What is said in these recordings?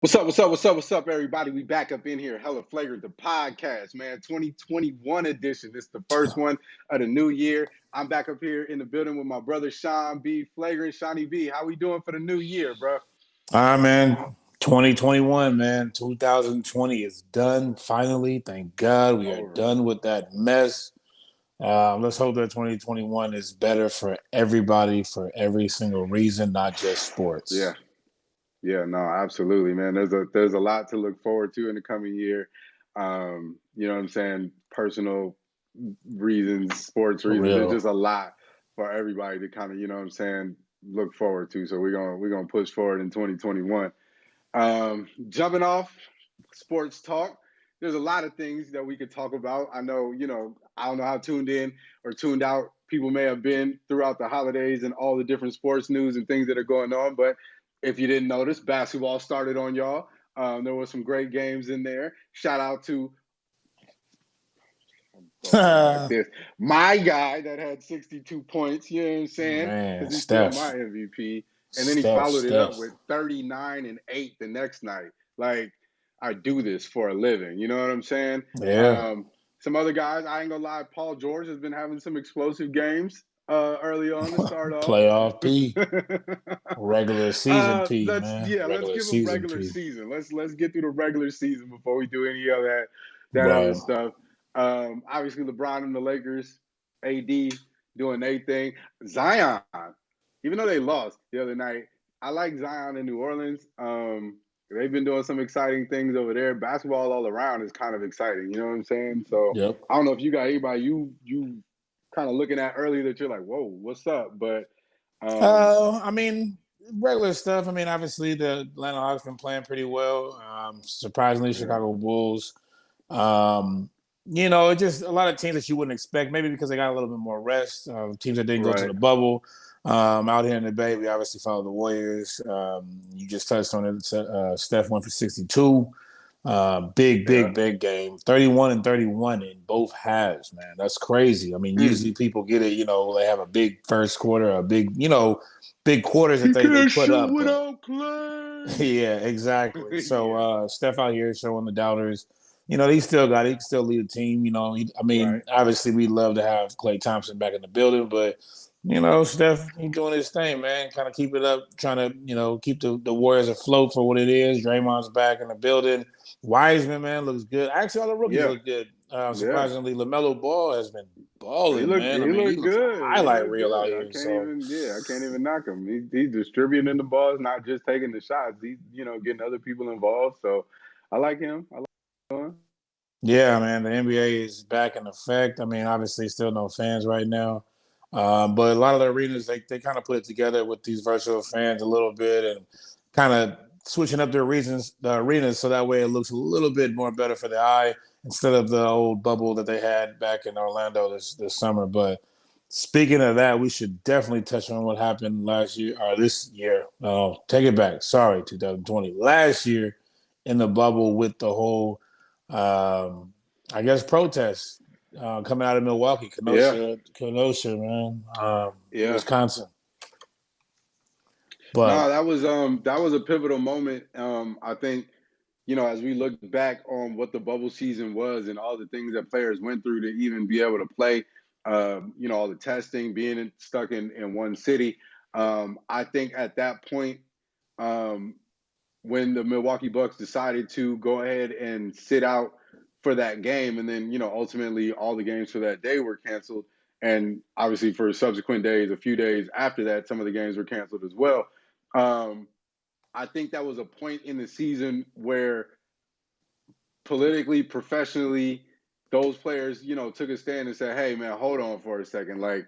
What's up? What's up? What's up? What's up, everybody? We back up in here. Hella Flagrant, the podcast, man. 2021 edition. This is the first one of the new year. I'm back up here in the building with my brother Sean B. Flagrant, Shawnee B. How we doing for the new year, bro? All right, man. 2021, man. 2020 is done finally. Thank God we are Over. done with that mess. Let's hope that 2021 is better for everybody for every single reason, not just Yeah. sports. Yeah, no, absolutely, man. There's a lot to look forward to in the coming year. You know what I'm saying? Personal reasons, sports For reasons. There's real. just a lot for everybody to kind of, you know what I'm saying, look forward to. So we're gonna push forward in 2021. Jumping off sports talk, there's a lot of things that we could talk about. I know, I don't know how tuned in or tuned out people may have been throughout the holidays and all the different sports news and things that are going on. But if you didn't notice, basketball started on y'all. There was some great games in there. Shout out to like this. My guy that had 62 points, you know what I'm saying? Man, Because he's still my Steph. MVP. And then he Steph, followed it up Steph. with 39 and 8 the next night. Like, I do this for a living. You know what I'm saying? Yeah. Um, some other guys, I ain't gonna lie, Paul George has been having some explosive games early on to start off. Playoff P. Regular season P, Let's man. let's Regular give him season regular P. season. Let's get through the regular season before we do any of that other Right. stuff. Obviously LeBron and the Lakers, AD doing their thing. Zion, even though they lost the other night, I like Zion in New Orleans. They've been doing some exciting things over there. Basketball all around is kind of exciting. You know what I'm saying? So Yep. I don't know if you got anybody you kind of looking at early that you're like, whoa, what's up? But I mean, regular stuff. I mean, obviously the Atlanta Hawks been playing pretty well. Surprisingly, yeah, Chicago Bulls. Just a lot of teams that you wouldn't expect, maybe because they got a little bit more rest. Teams that didn't go to right. the bubble. Out here in the Bay, we obviously follow the Warriors. You just touched on it. Steph went for 62. Big, Yeah. big, big game. 31 and 31 in both halves, man. That's crazy. I mean, Mm. usually people get it, they have a big first quarter, a big, big quarters that You they can't put shoot up. But without clay. yeah, exactly. So Yeah. Steph out here showing the doubters. He can still lead a team. Right. Obviously we'd love to have Klay Thompson back in the building, but Steph, he doing his thing, man. Kind of keep it up, trying to, keep the Warriors afloat for what it is. Draymond's back in the building. Wiseman, man, looks good. Actually, all the rookies Yeah. look good. Yeah. Surprisingly, LaMelo Ball has been He balling, look man. I he mean, he look looks good. a He highlight look reel out good. here. So I can't even knock him. He's distributing the balls, not just taking the shots. He's, getting other people involved. So I like him. I like him. yeah, man, the NBA is back in effect. I mean, obviously, still no fans right now, but a lot of the arenas they kind of put it together with these virtual fans a little bit and kind of switching up the arenas, so that way it looks a little bit more better for the eye instead of the old bubble that they had back in Orlando this summer. But speaking of that, we should definitely touch on what happened last year or this year. Oh, take it back. Sorry, 2020. Last year in the bubble with the whole I guess protests coming out of Milwaukee, Yeah. Kenosha, man, Yeah. Wisconsin. No, But that was a pivotal moment. I think, as we look back on what the bubble season was and all the things that players went through to even be able to play, all the testing, being stuck in one city. I think at that point, um, when the Milwaukee Bucks decided to go ahead and sit out for that game, and then ultimately all the games for that day were canceled, and obviously for subsequent days, a few days after that, some of the games were canceled as well. Um, I think that was a point in the season where politically, professionally, those players, took a stand and said, "Hey, man, hold on for a second. Like,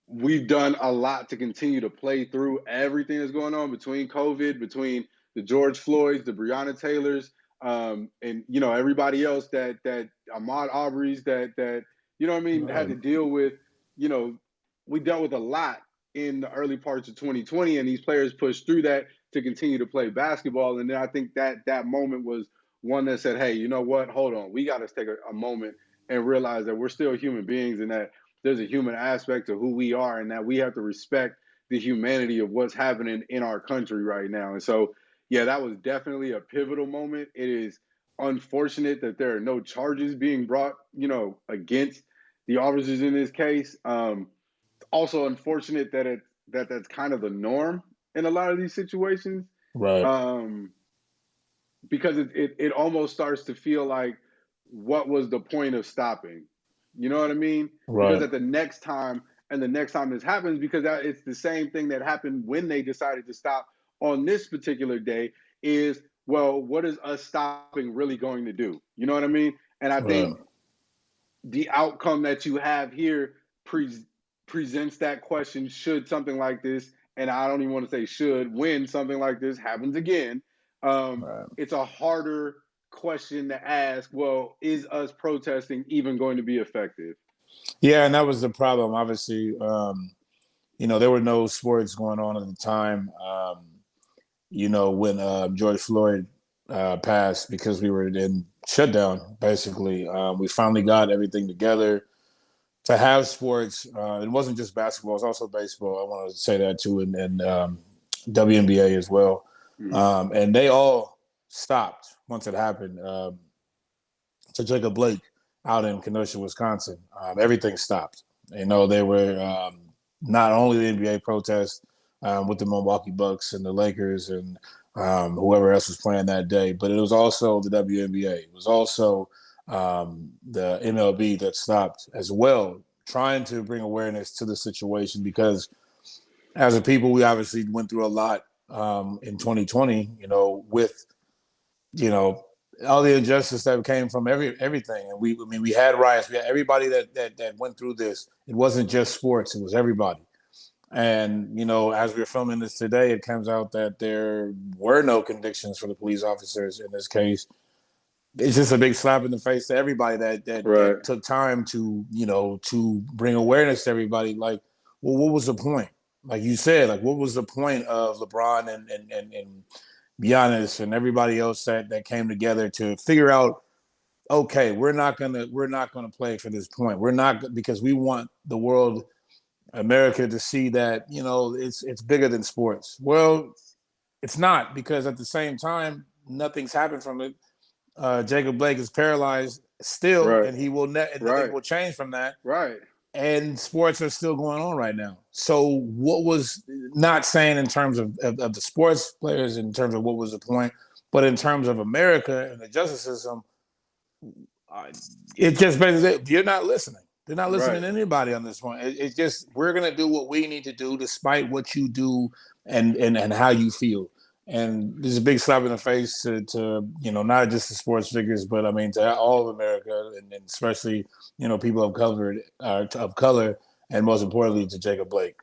we've done a lot to continue to play through everything that's going on between COVID, between the George Floyds, the Breonna Taylors, and everybody else that Ahmaud Arbery's that what I mean had right. to deal with. You know, we dealt with a lot in the early parts of 2020, and these players pushed through that to continue to play basketball. And then I think that moment was one that said, "Hey, you know what? Hold on, we got to take a moment and realize that we're still human beings, and that there's a human aspect to who we are, and that we have to respect the humanity of what's happening in our country right now." And so, yeah, that was definitely a pivotal moment. It is unfortunate that there are no charges being brought, against the officers in this case. Also unfortunate that that's kind of the norm in a lot of these situations. Right. Um, because it almost starts to feel like, what was the point of stopping? You know what I mean? Because Right. at the next time and the next time this happens, because it's the same thing that happened when they decided to stop on this particular day, is, well, what is us stopping really going to do? You know what I mean? And I think Right. the outcome that you have here presents that question: should something like this, and I don't even want to say should, when something like this happens again, Right. it's a harder question to ask. Well, is us protesting even going to be effective? Yeah, and that was the problem. Obviously, there were no sports going on at the time. When George Floyd passed, because we were in shutdown. Basically, we finally got everything together to have sports. It wasn't just basketball; it was also baseball. I want to say that too, and WNBA as well. Mm-hmm. And they all stopped once it happened. To Jacob Blake out in Kenosha, Wisconsin, everything stopped. They were not only the NBA protests with the Milwaukee Bucks and the Lakers and whoever else was playing that day, but it was also the WNBA. It was also the MLB that stopped as well, trying to bring awareness to the situation, because as a people, we obviously went through a lot in 2020, with you know all the injustice that came from everything. And we had riots. We had everybody that went through this. It wasn't just sports; it was everybody. And as we're filming this today, it comes out that there were no convictions for the police officers in this case. It's just a big slap in the face to everybody Right, that took time to to bring awareness to everybody. Like, well, what was the point? Like you said, like, what was the point of LeBron and Giannis and everybody else that came together to figure out, okay, we're not gonna play for this point. We're not, because we want the world, America, to see that it's bigger than sports. Well, it's not, because at the same time, nothing's happened from it. Jacob Blake is paralyzed still, right, and he will and nothing right, will change from that. right, And sports are still going on right now. So what was, not saying in terms of the sports players, in terms of what was the point, but in terms of America and the justice system, uh, it just basically, you're not listening. They're not listening right. to anybody on this one. It's just, we're gonna do what we need to do, despite what you do and how you feel. And there's a big slap in the face to not just the sports figures, but I mean to all of America, and especially people of color, and most importantly to Jacob Blake.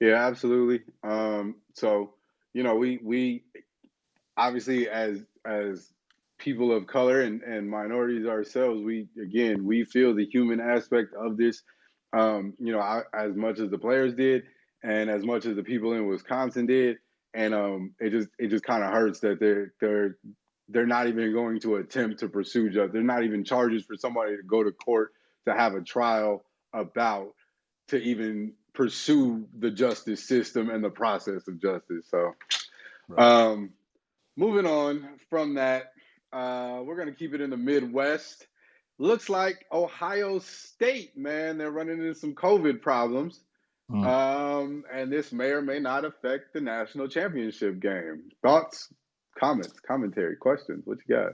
Yeah, absolutely. So we obviously, as people of color and minorities ourselves, we feel the human aspect of this, as much as the players did, and as much as the people in Wisconsin did. And it just kind of hurts that they're not even going to attempt to pursue justice. They're not even charges for somebody to go to court to have a trial about, to even pursue the justice system and the process of justice. So, Right. um, moving on from that, we're going to keep it in the Midwest. Looks like Ohio State, man, they're running into some COVID problems. Mm. And this may or may not affect the national championship game. Thoughts, comments, commentary, questions? What you got?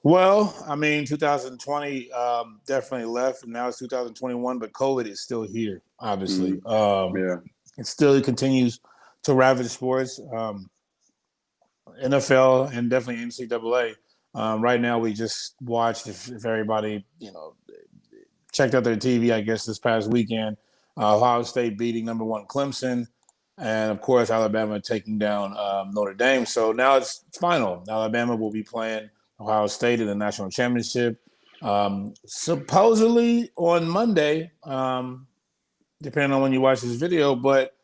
Well, I mean, 2020 definitely left, and now it's 2021, but COVID is still here, obviously. Mm, yeah, It still continues to ravage sports, NFL, and definitely NCAA. Right now, we just watched, if everybody, checked out their TV, I guess, this past weekend, Ohio State beating number one Clemson, and of course, Alabama taking down Notre Dame. So now it's final. Alabama will be playing Ohio State in the national championship, supposedly on Monday, depending on when you watch this video. But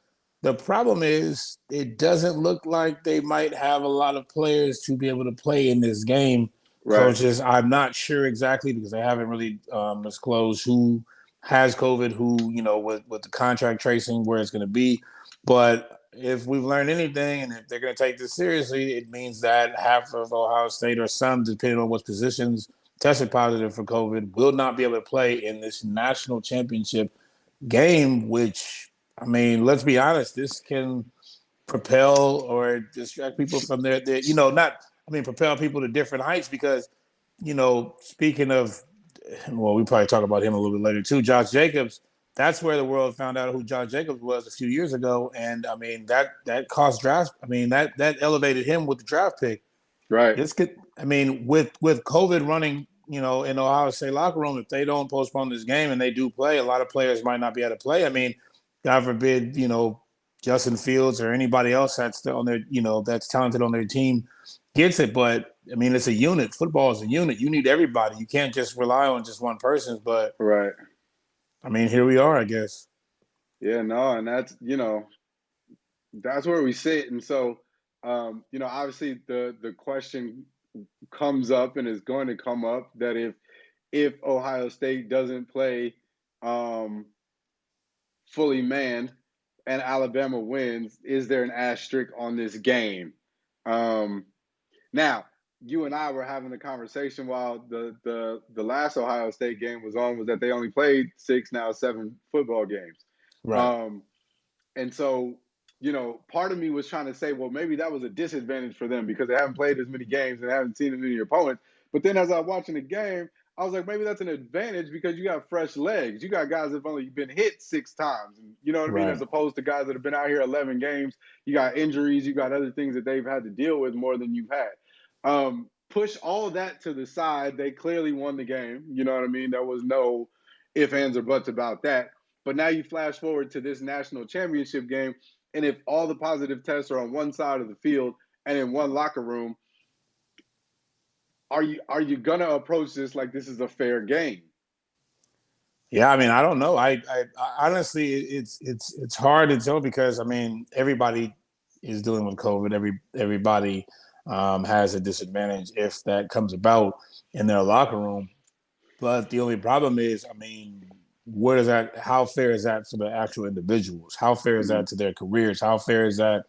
the problem is, it doesn't look like they might have a lot of players to be able to play in this game. right. Coaches, I'm not sure exactly, because they haven't really disclosed who has COVID, who, with the contract tracing, where it's going to be. But if we've learned anything, and if they're going to take this seriously, it means that half of Ohio State, or some, depending on what positions, tested positive for COVID, will not be able to play in this national championship game. Which, I mean, let's be honest, this can propel or distract people from their not, I mean, propel people to different heights because, speaking of, well, we probably talk about him a little bit later too, Josh Jacobs. That's where the world found out who Josh Jacobs was a few years ago, and I mean that cost draft. I mean that elevated him with the draft pick. Right. This could, I mean, with COVID running, in Ohio State locker room, if they don't postpone this game and they do play, a lot of players might not be able to play. I mean, God forbid, Justin Fields or anybody else that's on their, that's talented on their team gets it. But I mean, it's a unit. Football is a unit. You need everybody. You can't just rely on just one person. But Right. I mean, here we are, I guess. Yeah, no, and that's where we sit. And so, obviously the question comes up and is going to come up that if Ohio State doesn't play um, fully manned and Alabama wins, is there an asterisk on this game? Um, Now, you and I were having a conversation while the last Ohio State game was on, was that they only played 6, now 7 football games. Right. Um, and so, part of me was trying to say, well, maybe that was a disadvantage for them because they haven't played as many games and haven't seen as many opponents. But then as I was watching the game, I was like, maybe that's an advantage because you got fresh legs. You got guys that have only been hit 6 times. And you know what I mean? As Right. opposed to guys that have been out here 11 games. You got injuries. You got other things that they've had to deal with more than you've had. Push all of that to the side. They clearly won the game. You know what I mean? There was no ifs, ands, or buts about that. But now you flash forward to this national championship game, and if all the positive tests are on one side of the field and in one locker room, are you gonna approach this like this is a fair game? Yeah, I mean, I don't know. I honestly, it's hard to tell because I mean, everybody is dealing with COVID. Everybody has a disadvantage if that comes about in their locker room. But the only problem is, I mean, where is that? How fair is that for the actual individuals? How fair is Mm-hmm. that to their careers? How fair is that?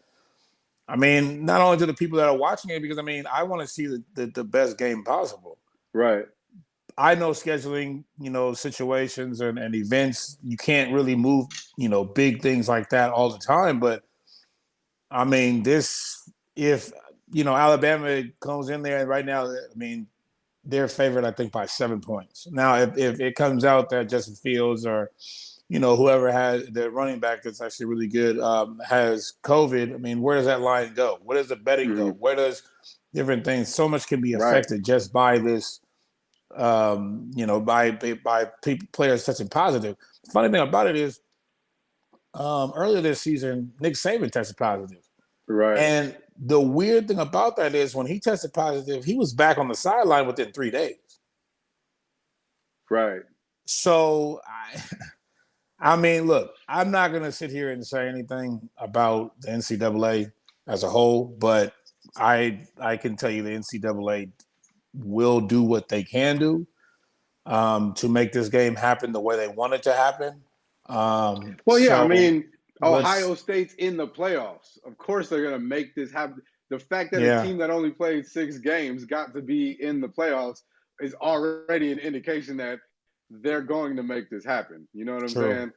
I mean, not only to the people that are watching it, because I mean, I want to see the best game possible. Right. I know scheduling, situations and events, you can't really move, big things like that all the time. But I mean, if, Alabama comes in there and right now, I mean, they're favored, I think, by 7 points. Now, if it comes out that Justin Fields or, whoever has the running back that's actually really good has COVID, I mean, where does that line go? Where does the betting Mm-hmm. go? Where does different things? So much can be Right. affected just by this by players testing positive. The funny thing about it is, earlier this season, Nick Saban tested positive, Right. and the weird thing about that is when he tested positive, he was back on the sideline within 3 days. Right. So, I mean, look, I'm not going to sit here and say anything about the NCAA as a whole, but I can tell you the NCAA will do what they can do to make this game happen the way they want it to happen. Well, yeah, I So mean, Ohio let's, State's in the playoffs. Of course, they're going to make this happen. The fact that a yeah, team that only played 6 games got to be in the playoffs is already an indication that they're going to make this happen. You know what I'm true, saying?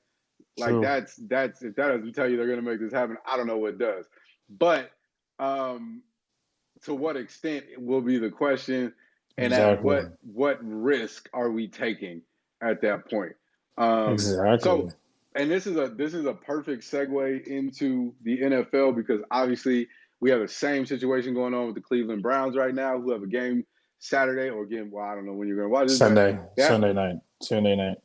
Like true, that's if that doesn't tell you they're going to make this happen, I don't know what does. But um, to what extent will be the question, and at exactly, what risk are we taking at that point? So, exactly. and this is a perfect segue into the NFL because obviously we have the same situation going on with the Cleveland Browns right now, who have a game Saturday or again. Well, I don't know when you're going to watch this, but Sunday, yeah, Sunday night, Sunday night.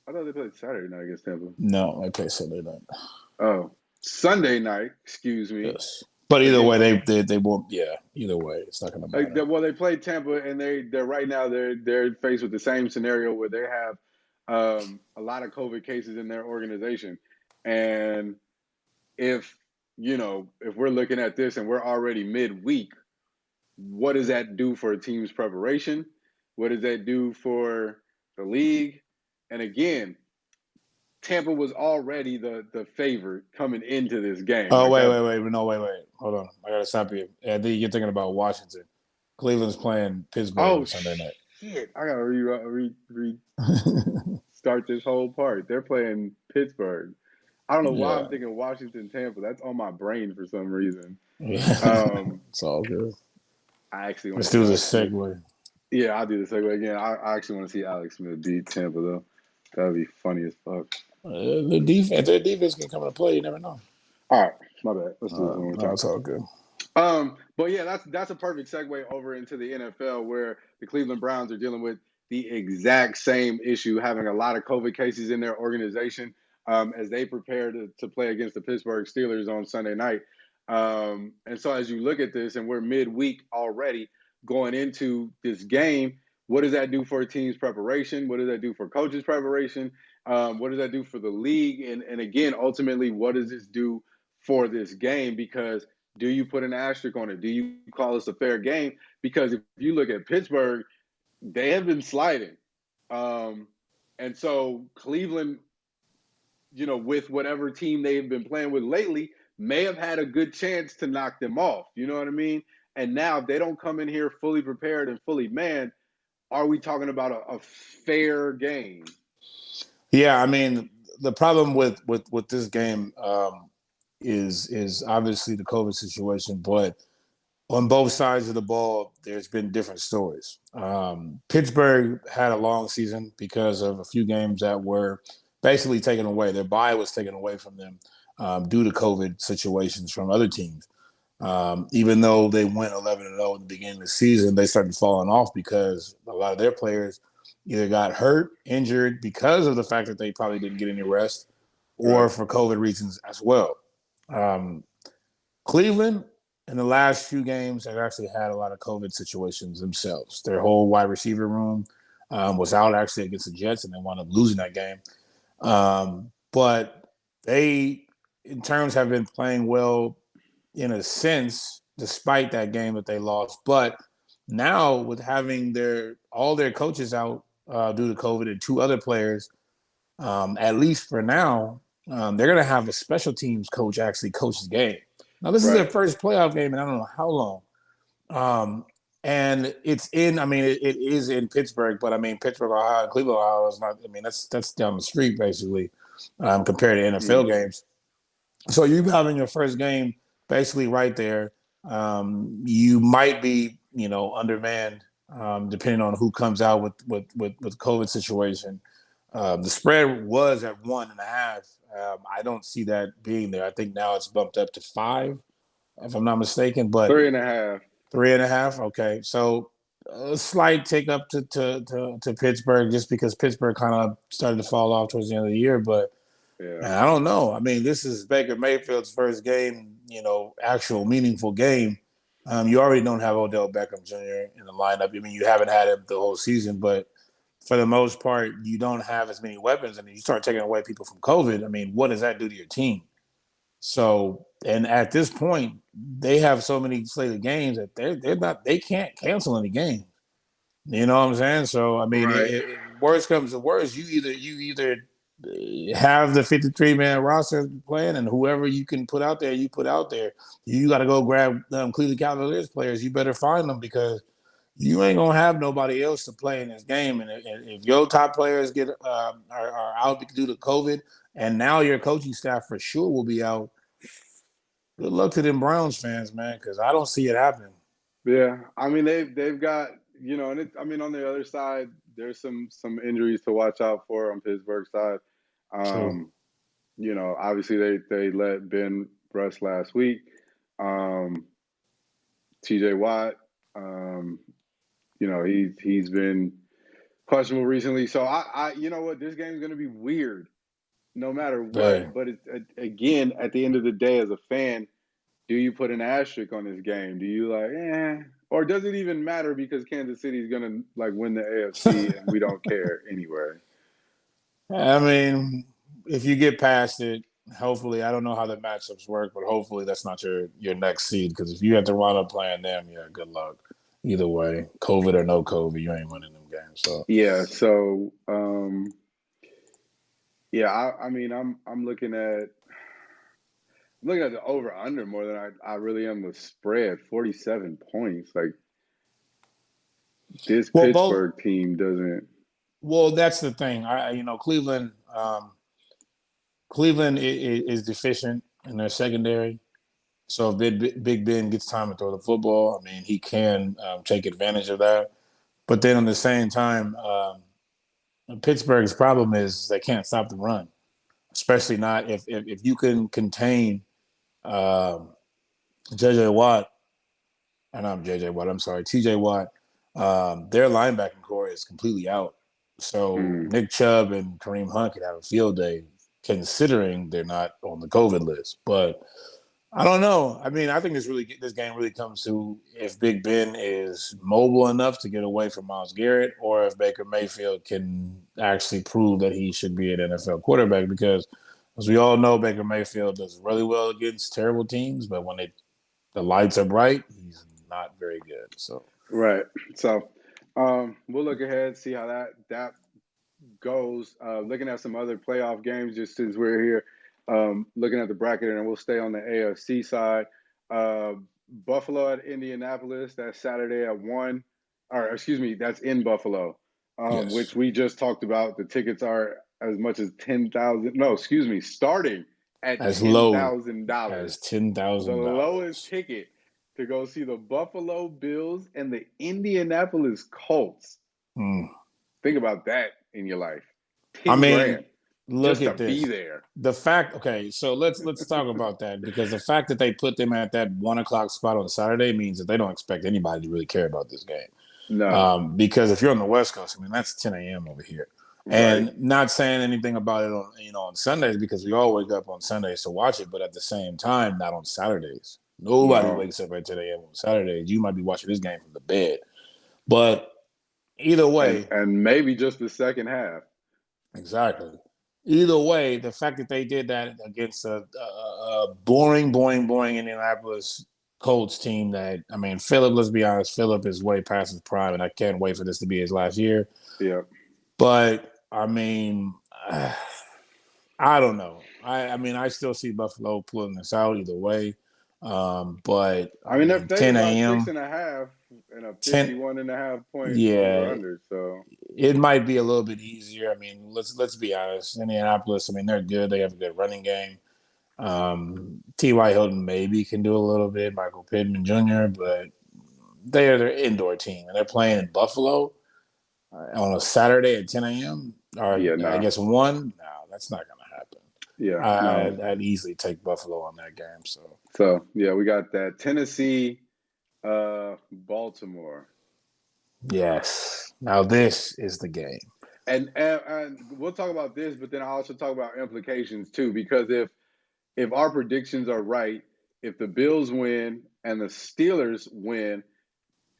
I thought they played Saturday night against Tampa. No, I play Sunday night. Oh, Sunday night, excuse me, Yes, but either way, against they won't. Yeah, either way, it's not going to matter. well, they played Tampa, and they're right now they're faced with the same scenario where they have a lot of COVID cases in their organization, and if if we're looking at this and we're already midweek, what does that do for a team's preparation? What does that do for the league? And again, Tampa was already the favorite coming into this game. Oh, Like wait, that. wait, wait. No, wait. Hold on. I got to stop you. I think you're thinking about Washington. Cleveland's playing Pittsburgh Oh on Sunday night. shit! I gotta restart this whole part. They're playing Pittsburgh. I don't know why Yeah. I'm thinking Washington Tampa. That's on my brain for some reason. Yeah. Um, It's all good. I actually want Let's to see do the Alex Smith. segue. Yeah, I'll do the segue again. I actually want to see Alex Smith beat Tampa though. That'd be funny as fuck. Their defense can come into play. You never know. All right, my bad. Let's do this one more No, time. it's all good. But yeah, that's a perfect segue over into the NFL where the Cleveland Browns are dealing with the exact same issue, having a lot of COVID cases in their organization as they prepare to play against the Pittsburgh Steelers on Sunday night. And so as you look at this, and we're midweek already going into this game, what does that do for a team's preparation? What does that do for coaches' preparation? What does that do for the league? And again, ultimately, what does this do for this game? Because do you put an asterisk on it? Do you call this a fair game? Because if you look at Pittsburgh, they have been sliding. Um, and so Cleveland, with whatever team they've been playing with lately, may have had a good chance to knock them off. You know what I mean? And now if they don't come in here fully prepared and fully manned, are we talking about a fair game? Yeah, I mean, the problem with this game is obviously the COVID situation, but on both sides of the ball, there's been different stories. Pittsburgh had a long season because of a few games that were basically taken away. Their bye was taken away from them due to COVID situations from other teams. Even though they went 11-0 in the beginning of the season, they started falling off because a lot of their players either got hurt, injured because of the fact that they probably didn't get any rest, or Right. for COVID reasons as well. Um, Cleveland in the last few games have actually had a lot of COVID situations themselves. Their whole wide receiver room was out actually against the Jets, and they wound up losing that game. But they, in terms, have been playing well in a sense, despite that game that they lost. But now with having all their coaches out due to COVID and two other players, at least for now, they're going to have a special teams coach actually coach the game. Now, this is their Right. first playoff game, and I don't know how long. Um, and it's in. I mean, it is in Pittsburgh, but I mean, Pittsburgh, Ohio, and Cleveland, Ohio is not. I mean, that's down the street basically, compared to NFL Mm. games. So you having your first game basically right there. You might be, undermanned, depending on who comes out with COVID situation. The spread was at 1.5. I don't see that being there. I think now it's bumped up to 5, if I'm not mistaken. But 3.5. 3.5. Okay, so a slight take up to Pittsburgh just because Pittsburgh kind of started to fall off towards the end of the year, but. Yeah. And I don't know. I mean, this is Baker Mayfield's first game, actual meaningful game. You already don't have Odell Beckham Jr. in the lineup. I mean, you haven't had him the whole season, but for the most part, you don't have as many weapons. And you start taking away people from COVID. I mean, what does that do to your team? So, and at this point, they have so many slated games that they can't cancel any games. You know what I'm saying? So, I mean, Right. worst comes to worst, you either have the 53-man roster playing, and whoever you can put out there, you put out there. You got to go grab Cleveland Cavaliers players. You better find them because you ain't gonna have nobody else to play in this game. And if your top players are out due to COVID, and now your coaching staff for sure will be out, good luck to them Browns fans, man, because I don't see it happening. Yeah, I mean they've got and I mean on the other side there's some injuries to watch out for on Pittsburgh's side. True. Um, obviously they let Ben rest last week. T.J. Watt, um, he's been questionable recently. So I you know what, this game's gonna be weird no matter Hey. what. But it's again at the end of the day as a fan. Do you put an asterisk on this game? Do you or does it even matter because Kansas City is gonna win the AFC and we don't care anyway? I mean, if you get past it, hopefully, I don't know how the matchups work, but hopefully that's not your next seed. Because if you have to run up playing them, yeah, good luck. Either way, COVID or no COVID, you ain't winning them games. So Yeah. So Yeah, I mean, I'm looking at the over under more than I really am the spread. 47 points. Like this Well, both. Pittsburgh team doesn't. Well, that's the thing. Cleveland. Cleveland is deficient in their secondary. So if Big Ben gets time to throw the football, I mean, he can take advantage of that. But then at the same time, Pittsburgh's problem is they can't stop the run, especially not if you can contain um, JJ Watt, and I'm JJ Watt. I'm sorry, TJ Watt. Their linebacking core is completely out. So Mm, Nick Chubb and Kareem Hunt could have a field day, considering they're not on the COVID list. But I don't know. I mean, I think this game really comes to if Big Ben is mobile enough to get away from Myles Garrett, or if Baker Mayfield can actually prove that he should be an NFL quarterback. Because as we all know, Baker Mayfield does really well against terrible teams, but when the lights are bright, he's not very good. So right. So we'll look ahead, see how that goes. Looking at some other playoff games, just since we're here, looking at the bracket, and we'll stay on the AFC side. Uh, Buffalo at Indianapolis. That's Saturday at 1. Or excuse me, that's in Buffalo, yes, which we just talked about. The tickets are as much as 10,000. No, excuse me, starting at as ten low thousand as dollars. ten The thousand lowest dollars. ticket to go see the Buffalo Bills and the Indianapolis Colts. Mm. Think about that in your life. I 10 mean, grand look just to at be this. there. The fact, okay, so let's talk about that because the fact that they put them at that 1 o'clock spot on Saturday means that they don't expect anybody to really care about this game. No, Because if you're on the West Coast, I mean that's 10 a.m. over here, right. and not saying anything about it on Sundays because we all wake up on Sundays to watch it, but at the same time, not on Saturdays. Nobody No. wakes up at 10 a.m. on Saturdays. You might be watching this game from the bed, but either And way, and maybe just the second half. exactly. Either way, the fact that they did that against a boring Indianapolis Colts team that, I mean, Philip, let's be honest, Philip is way past his prime, and I can't wait for this to be his last year. Yeah. But, I mean, I don't know. I mean, I still see Buffalo pulling this out either way. But, I I mean, they're mean, favored 10 by six a.m., and a half and a 10, 51 and a half point over yeah, under. So, it might be a little bit easier. I mean, let's be honest. Indianapolis, I mean, they're good. They have a good running game. T.Y. Hilton maybe can do a little bit, Michael Pittman Jr., but they're their indoor team and they're playing in Buffalo on a Saturday at 10 a.m. or yeah, I no. guess 1. No, that's not going to happen. Yeah, no. I'd easily take Buffalo on that game. So, So, yeah, we got that. Tennessee, Baltimore. yes. Now, this is the game. And we'll talk about this, but then I'll also talk about implications too, because if our predictions are right, if the Bills win and the Steelers win,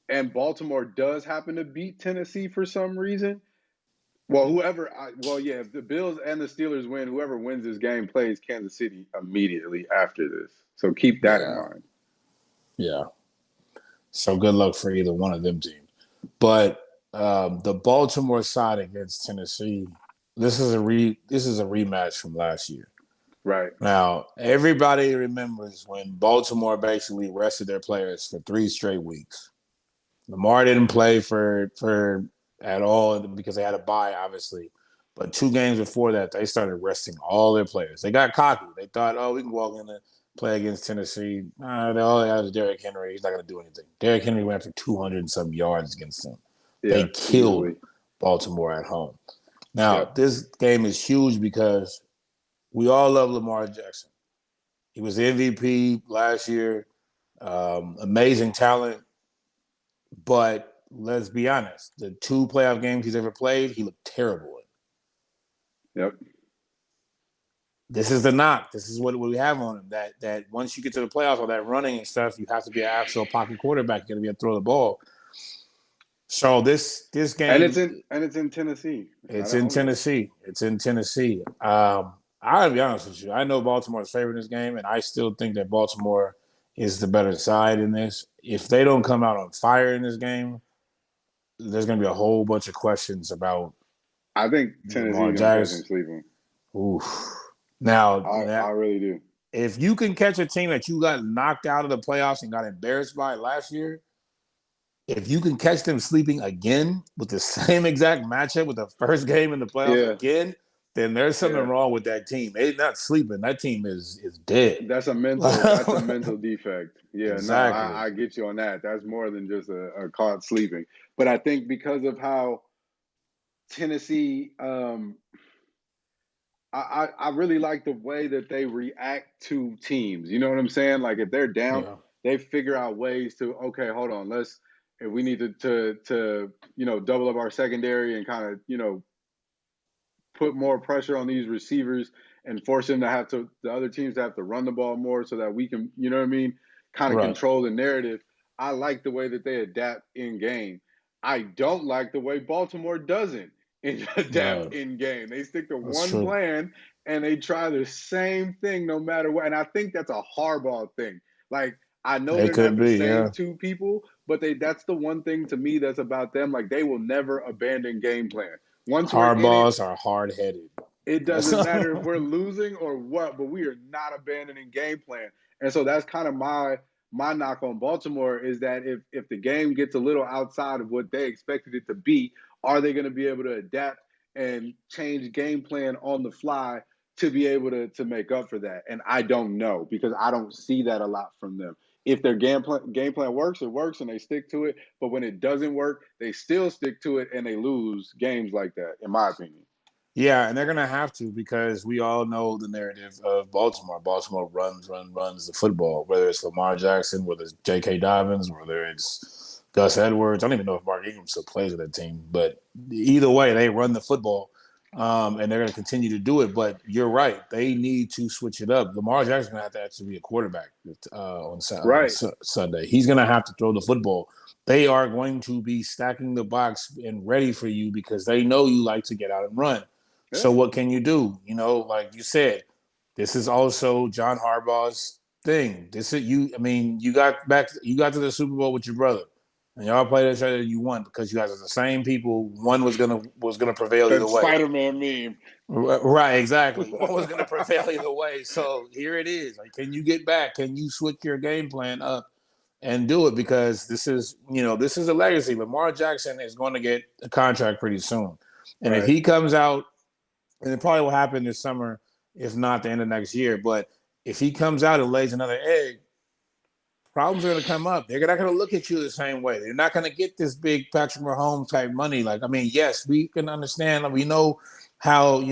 and Baltimore does happen to beat Tennessee for some reason, yeah, if the Bills and the Steelers win, whoever wins this game plays Kansas City immediately after this. So keep that in Yeah. mind. Yeah. So good luck for either one of them teams. But the Baltimore side against Tennessee, this is a rematch from last year. Right. Now, everybody remembers when Baltimore basically rested their players for 3 straight weeks. Lamar didn't play for at all because they had a bye, obviously. But 2 games before that, they started resting all their players. They got cocky. They thought, oh, we can walk in and play against Tennessee. All they have is Derrick Henry. He's not going to do anything. Derrick Henry went for 200 and some yards against them. Yeah, They killed easily. Baltimore at home. Now, Yep. this game is huge because we all love Lamar Jackson. He was the MVP last year. Amazing talent. But let's be honest, the 2 playoff games he's ever played, he looked terrible in. Yep. This is the knock. This is what we have on him. That once you get to the playoffs, all that running and stuff, you have to be an actual pocket quarterback. You got to be able to throw the ball. So this game, And it's in Tennessee. It's not it's at in home. Tennessee. It's in Tennessee. I'll be honest with you. I know Baltimore's favored in this game, and I still think that Baltimore is the better side in this. If they don't come out on fire in this game, there's going to be a whole bunch of questions about I think Tennessee Lamar is gonna catch him Jackson. sleeping. Oof. Now, I really do. if you can catch a team that you got knocked out of the playoffs and got embarrassed by last year, if you can catch them sleeping again with the same exact matchup with the first game in the playoffs Yeah, again, then there's something yeah. wrong with that team. They're not sleeping. That team is dead. That's a mental defect. Yeah, no, Exactly. I get you on that. That's more than just a caught sleeping. But I think because of how Tennessee, I really like the way that they react to teams. You know what I'm saying? Like if they're down, Yeah. they figure out ways to, okay, hold on, let's, if we need to double up our secondary and kind of put more pressure on these receivers and force them to have to the other teams to have to run the ball more so that we can, you know what I mean, kind of Right. control the narrative. I like the way that they adapt in game. I don't like the way Baltimore doesn't adapt Right. in game. They stick to That's one true. plan and they try the same thing no matter what. And I think that's a Harbaugh thing. Like I know It they're could not the be, same yeah. two people, but that's the one thing to me that's about them. Like they will never abandon game plan. Once we're in it, Hardballs are hard headed. it That's doesn't matter if we're losing or what, but we are not abandoning game plan. And so that's kind of my knock on Baltimore is that if the game gets a little outside of what they expected it to be, are they going to be able to adapt and change game plan on the fly to be able to make up for that? And I don't know because I don't see that a lot from them. If their game plan works, it works and they stick to it. But when it doesn't work, they still stick to it and they lose games like that, in my opinion. Yeah, and they're gonna have to because we all know the narrative of Baltimore. Baltimore runs the football, whether it's Lamar Jackson, whether it's J.K. Dobbins, whether it's Gus Edwards. I don't even know if Mark Ingram still plays with that team, but either way, they run the football, and they're gonna continue to do it. But you're right; they need to switch it up. Lamar Jackson's gonna have to actually be a quarterback Right. Sunday. He's gonna have to throw the football. They are going to be stacking the box and ready for you because they know you like to get out and run. So Yeah. what can you do? Like you said, this is also John Harbaugh's thing. This is you. I mean, you got to the Super Bowl with your brother, and y'all played each other. You won because you guys are the same people. One was gonna prevail That either way. Spider-Man meme. Right, exactly. One was gonna prevail either way. So here it is. Like, can you get back? Can you switch your game plan up and do it? Because this is a legacy. Lamar Jackson is going to get a contract pretty soon, and if Right. he comes out and it probably will happen this summer, if not the end of next year. But if he comes out and lays another egg, problems are going to come up. They're not going to look at you the same way. They're not going to get this big Patrick Mahomes type money. Like, I mean, yes, we can understand. Like, we know how,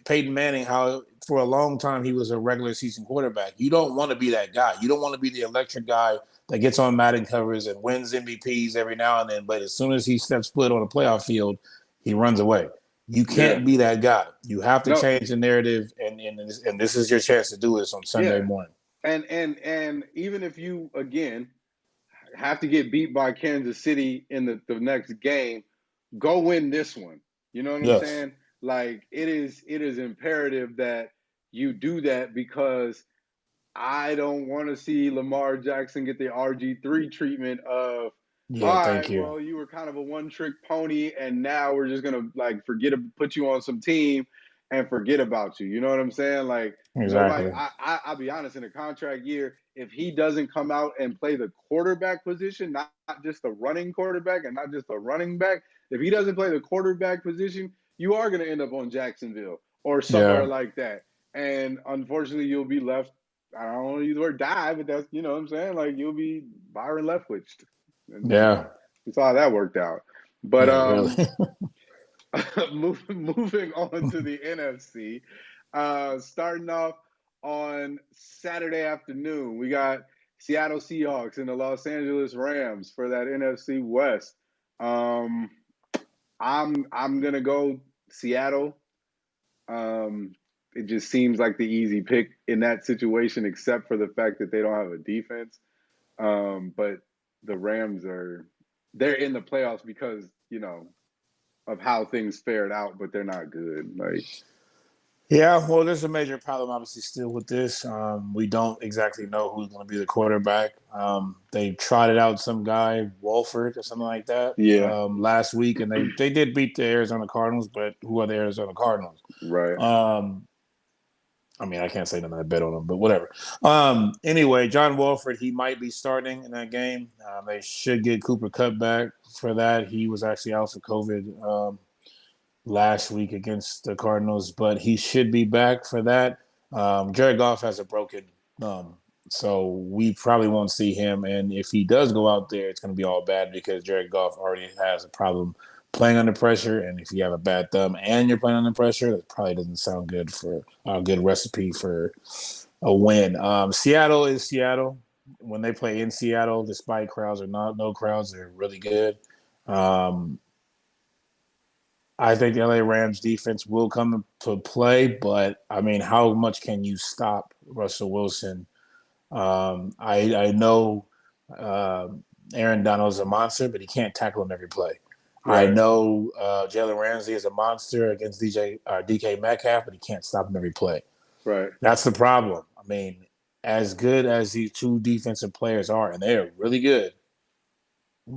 Peyton Manning, how for a long time he was a regular season quarterback. You don't want to be that guy. You don't want to be the electric guy that gets on Madden covers and wins MVPs every now and then. But as soon as he steps foot on a playoff field, he runs away. You Yeah. can't be that guy. You have to No. change the narrative, and this is your chance to do this on Sunday Yeah. morning. And even if you again have to get beat by Kansas City in the next game, go win this one. You know what I'm Yes. saying? Like it is imperative that you do that because I don't want to see Lamar Jackson get the RG3 treatment of, all Yeah, thank right, you. well, you were kind of a one-trick pony, and now we're just gonna like put you on some team and forget about you. You know what I'm saying? Like nobody. Exactly. I'll be honest. In a contract year, if he doesn't come out and play the quarterback position, not just the running quarterback and not just the running back, if he doesn't play the quarterback position, you are gonna end up on Jacksonville or somewhere Yeah. like that. And unfortunately, you'll be left. I don't want to use the word die, but that's what I'm saying. Like you'll be Byron Leftwich, and Yeah. we saw how that worked out. But Yeah, really. moving on to the NFC, starting off on Saturday afternoon, we got Seattle Seahawks and the Los Angeles Rams for that NFC West. Um, I'm gonna go Seattle. Um, it just seems like the easy pick in that situation, except for the fact that they don't have a defense. But the Rams they're in the playoffs because of how things fared out, but they're not good. Like, Yeah, well, there's a major problem, obviously, still with this. We don't exactly know who's going to be the quarterback. They trotted out some guy, Wolford or something like that, Yeah, last week, and they did beat the Arizona Cardinals, but who are the Arizona Cardinals? right, Um, I mean, I can't say nothing. I bet on them, but whatever. Anyway, John Wolford, he might be starting in that game. They should get Cooper Kupp back for that. He was actually out for COVID. Last week against the Cardinals, but he should be back for that. Jared Goff has a broken thumb, so we probably won't see him. And if he does go out there, it's going to be all bad because Jared Goff already has a problem playing under pressure. And if you have a bad thumb and you're playing under pressure, that probably doesn't sound good for a good recipe for a win. Seattle is Seattle. When they play in Seattle, despite crowds or not, no crowds, they're really good. Um, I think the LA Rams defense will come to play, but I mean, how much can you stop Russell Wilson? I know uh, Aaron Donald's a monster, but he can't tackle him every play. I right, know Jalen Ramsey is a monster against DK Metcalf, but he can't stop him every play. right. That's the problem. I mean, as good as these two defensive players are, and they are really good,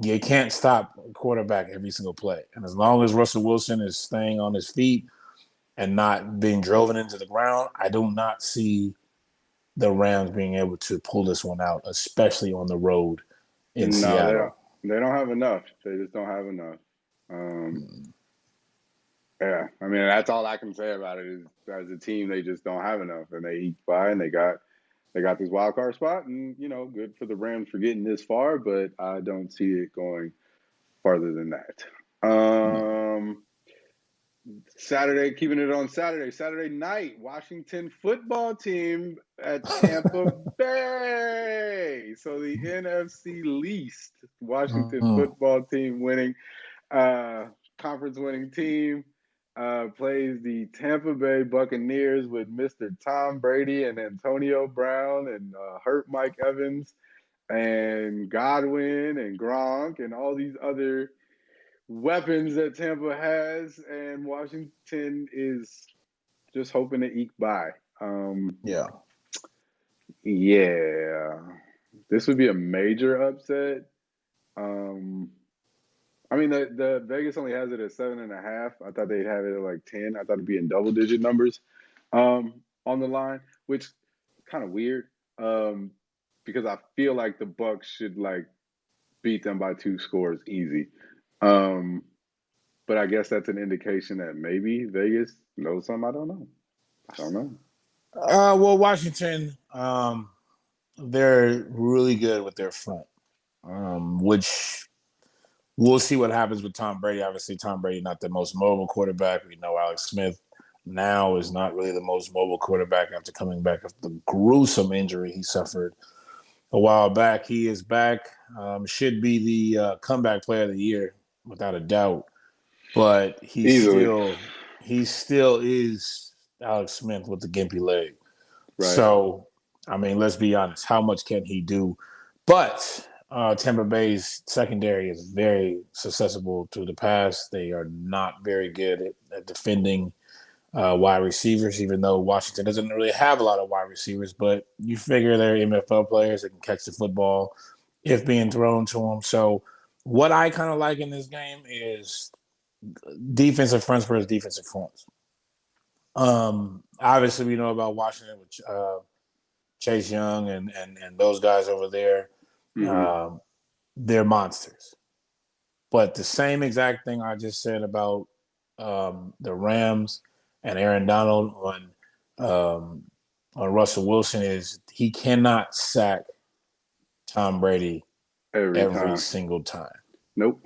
you can't stop a quarterback every single play. And as long as Russell Wilson is staying on his feet and not being driven into the ground, I do not see the Rams being able to pull this one out, especially on the road in No, they don't. Seattle. They don't have enough. They just don't have enough. Yeah, I mean that's all I can say about it is as a team they just don't have enough, and they eked by and they got this wild card spot, and good for the Rams for getting this far, but I don't see it going farther than that. Saturday, keeping it on Saturday night, Washington football team at Tampa Bay. So the NFC least Washington Mm-hmm. football team winning, uh, conference winning team plays the Tampa Bay Buccaneers with Mr. Tom Brady and Antonio Brown and hurt Mike Evans and Godwin and Gronk and all these other weapons that Tampa has, and Washington is just hoping to eke by. Yeah. Yeah, this would be a major upset. Um, I mean, the Vegas only has it at 7.5. I thought they'd have it at like 10. I thought it'd be in double digit numbers on the line, which kind of weird because I feel like the Bucks should like beat them by 2 scores easy. Um, But I guess that's an indication that maybe Vegas knows something I don't know. I don't know. Well, Washington, they're really good with their front, which we'll see what happens with Tom Brady. Obviously, Tom Brady not the most mobile quarterback. We know Alex Smith now is not really the most mobile quarterback after coming back after the gruesome injury he suffered a while back. He is back. Should be the comeback player of the year without a doubt. But Easily. he still is Alex Smith with the gimpy leg. Right. So I mean, let's be honest. How much can he do? But Tampa Bay's secondary is very susceptible to the pass. They are not very good at defending wide receivers, even though Washington doesn't really have a lot of wide receivers. But you figure they're NFL players that can catch the football if being thrown to them. So what I kind of like in this game is defensive fronts versus defensive fronts. Obviously, we know about Washington with Chase Young and those guys over there. Mm-hmm. Um, they're monsters. But the same exact thing I just said about the Rams and Aaron Donald um, on Russell Wilson is he cannot sack Tom Brady Every every time. single time, Nope.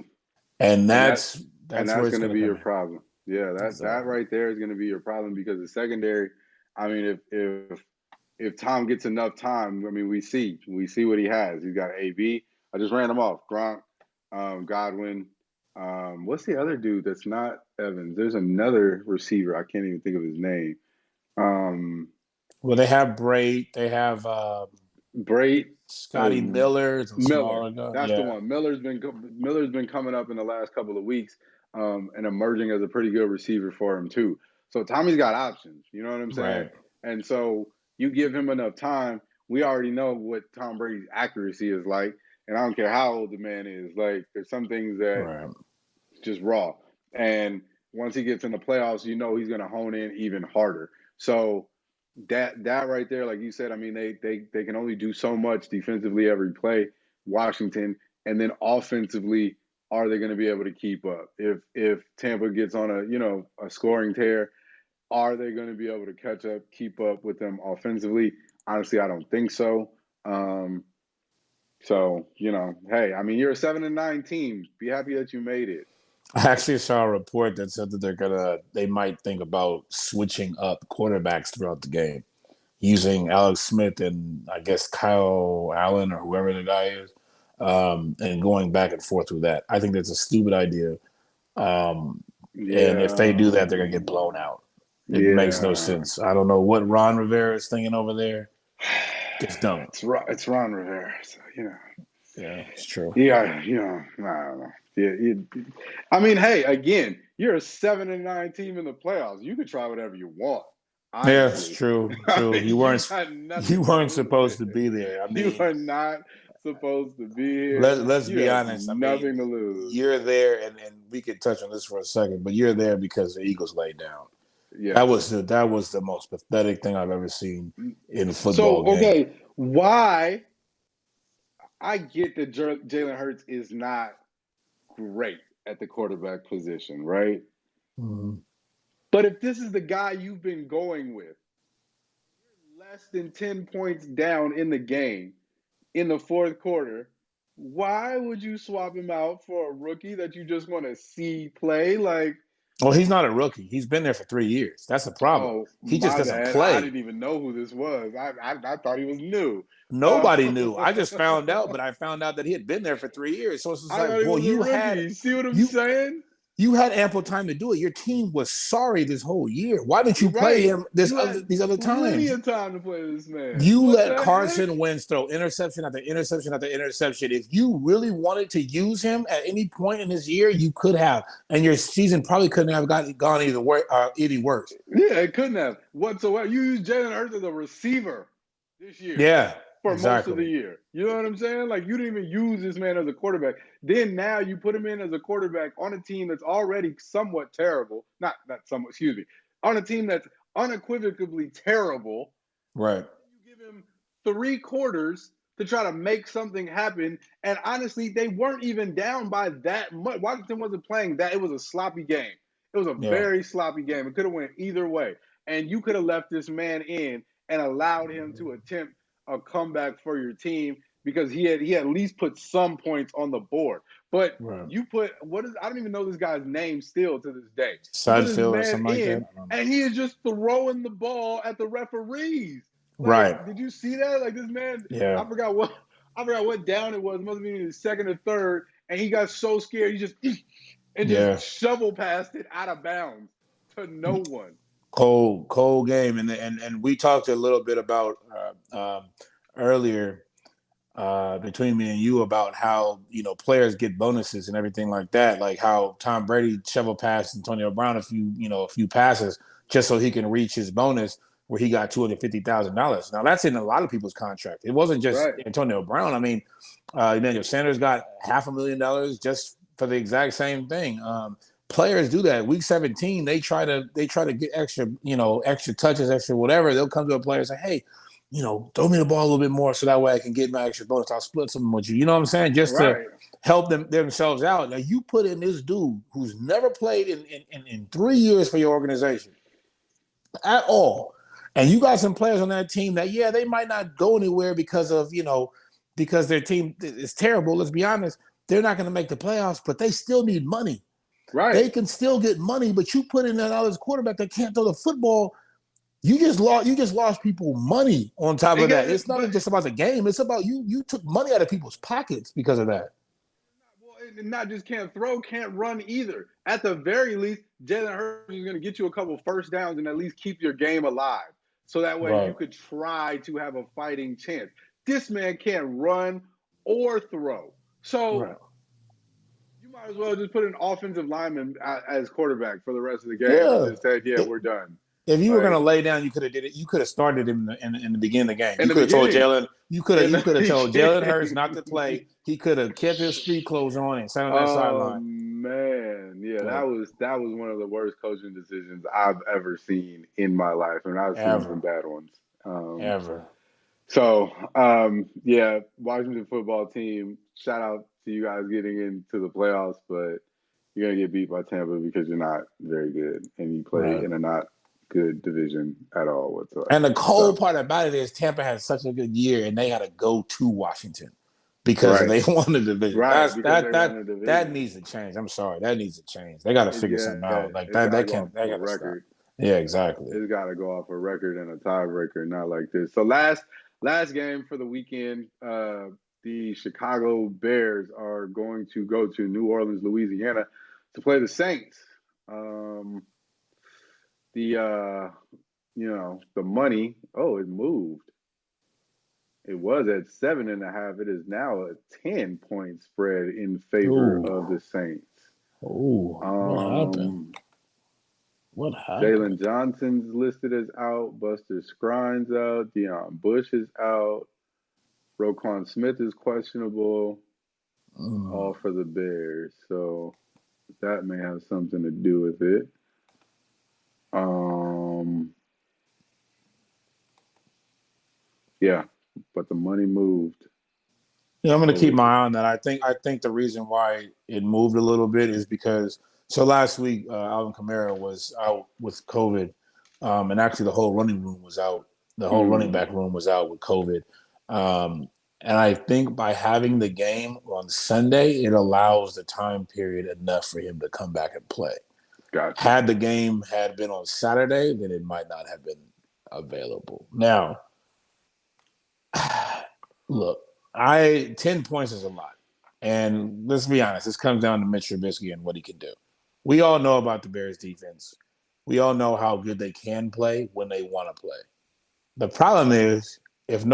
and And that that's where that's it's going to going be to your come in. problem. Yeah, that Exactly. right there is going to be your problem because the secondary. I mean, if Tom gets enough time, I mean, we see what he has. He's got AB. I just ran him off. Gronk, Godwin. What's the other dude that's not Evans? There's another receiver. I can't even think of his name. Um, Well, they have Braid. They have Brait, Scotty Miller, the Miller. smaller guy. That's the Yeah. one. Miller's been coming up in the last couple of weeks and emerging as a pretty good receiver for him too. So Tommy's got options. You know what I'm saying? Right. And so you give him enough time. We already know what Tom Brady's accuracy is like, and I don't care how old the man is. Like, there's some things that Right. just raw. And once he gets in the playoffs, you know he's going to hone in even harder. So that right there, like you said, I mean, they can only do so much defensively every play, Washington, and then offensively, are they going to be able to keep up? If Tampa gets on a scoring tear, are they going to be able to catch up, keep up with them offensively? Honestly, I don't think so. So hey, I mean, you're a 7-9 team. Be happy that you made it. I actually saw a report that said that they might think about switching up quarterbacks throughout the game, using Alex Smith and I guess Kyle Allen or whoever the guy is, and going back and forth with that. I think that's a stupid idea. And if they do that, they're gonna get blown out. It makes no Yeah. sense. I don't know what Ron Rivera is thinking over there. Just don't. It's Ron Rivera, so Yeah, it's true. yeah, I don't know. I mean, hey, again, you're a 7-9 team in the playoffs. You could try whatever you want. Yeah, it's Honestly, true. I True. mean, You you weren't got you nothing to weren't lose. supposed to be there. I You mean, are not supposed to be here. let's You be have honest. I mean, nothing to lose. you're there, and we could touch on this for a second, but you're there because the Eagles laid down. Yes. That was the most pathetic thing I've ever seen in a football So, game. okay, why? I get that Jalen Hurts is not great at the quarterback position, right? Mhm. But if this is the guy you've been going with, less than 10 points down in the game in the fourth quarter, why would you swap him out for a rookie that you just want to see play? Like, Well, he's not a rookie. He's been there for 3 years. That's the problem. oh, He just my doesn't bad. I play. didn't even know who this was. I thought he was new. Nobody knew. I just found out, but I found out that he had been there for 3 years. So it's just I like, thought he well, was a rookie. See what I'm you saying? you had ample time to do it. Your team was sorry this whole year. Why didn't you play Right. him You had these other plenty times? of time to play this man. You What let the heck? Carson Wentz throw interception after interception after interception. If you really wanted to use him at any point in this year, you could have, and your season probably couldn't have gone any worse. Yeah, it couldn't have whatsoever. You used Jalen Hurts as a receiver this year Yeah, for most of the exactly. year. You know what I'm saying? Like, you didn't even use this man as a quarterback. Then now you put him in as a quarterback on a team that's already somewhat terrible. Not somewhat, excuse me. On a team that's unequivocally terrible. Right. You give him 3 quarters to try to make something happen. And honestly, they weren't even down by that much. Washington wasn't playing that. It was a sloppy game. It was a Yeah. very sloppy game. It could have went either way. And you could have left this man in and allowed him to attempt a comeback for your team because he at least put some points on the board. But Right. you put I don't even know this guy's name still to this day. You put this Sudfield or man something like that. in and he is just throwing the ball at the referees. Like, Right. did you see that? Like, this man, Yeah. I forgot what down it was. It must have been in his second or third, and he got so scared he just and just Yeah. shovel passed it out of bounds to no one. Cold game, and we talked a little bit about earlier between me and you about how players get bonuses and everything like that, like how Tom Brady shovel passed Antonio Brown a few passes just so he can reach his bonus where he got $250,000. Now that's in a lot of people's contract. It wasn't just Right. Antonio Brown. I mean, Emmanuel Sanders got $500,000 just for the exact same thing. Players do that. Week 17, they try to get extra touches, extra whatever. They'll come to a player and say, hey, throw me the ball a little bit more so that way I can get my extra bonus. I'll split something with you. You know what I'm saying? Just to Right. help themselves out. Now you put in this dude who's never played in 3 years for your organization at all. And you got some players on that team that, they might not go anywhere because of, because their team is terrible. Let's be honest. They're not going to make the playoffs, but they still need money. Right. They can still get money, but you put in that other quarterback that can't throw the football. You just lost people money on top of that. It's not just about the game. It's about you took money out of people's pockets because of that. Well, and not just can't throw, can't run either. At the very least, Jalen Hurts is going to get you a couple first downs and at least keep your game alive. So that way you Right. could try to have a fighting chance. This man can't run or throw. So Right. You might as well just put an offensive lineman as quarterback for the rest of the game and Yeah. just said, "Yeah, It, we're done." if you were Like gonna lay down, you could have did it. You could have started him in the beginning of the game. in You the could have told beginning, Jalen. in You could have told Jalen Hurts not to the play. He could have kept his street clothes on and sat on that Oh sideline. man, yeah, But that was one of the worst coaching decisions I've ever seen in my life, and I've seen some ever, bad ones. Um, ever. yeah, Washington football team. Shout out to you guys getting into the playoffs, but you're gonna get beat by Tampa because you're not very good, and you play Right. in a not good division at all And whatsoever. the cold So part about it is Tampa had such a good year, and they had to go to Washington because right, they won the division. right, That's because they won the that division. needs to change. I'm sorry, that needs to change. They got to figure something Yeah, out. Like it's that, got to go off they of a got to stop. record. Yeah, exactly. It's got to go off a record and a tiebreaker, not like this. So last game for the weekend, the Chicago Bears are going to go to New Orleans, Louisiana, to play the Saints. Um, the the money. Oh, it moved. It was at 7.5. It is now a 10-point spread in favor Ooh, of the Saints. ooh, what happened? Um, What Jalen happened? Johnson's listed as out. Buster Scrines out. Deion Bush is out. Roquan Smith is questionable. Mm. All for the Bears. So that may have something to do with it. Um, yeah, but the money moved Yeah, I'm going to keep over my to. eye on that. I think the reason why it moved a little bit is because so last week Alvin Kamara was out with COVID, and actually the whole running room was out. The whole running Mm, back room was out with COVID, and I think by having the game on Sunday, it allows the time period enough for him to come back and play. gotcha. Had the game had been on Saturday, then it might not have been available. Now, look, I 10 points is a lot. And let's be honest, this comes down to Mitch Trubisky and what he can do. We all know about the Bears defense. We all know how good they can play when they want to play. The problem is if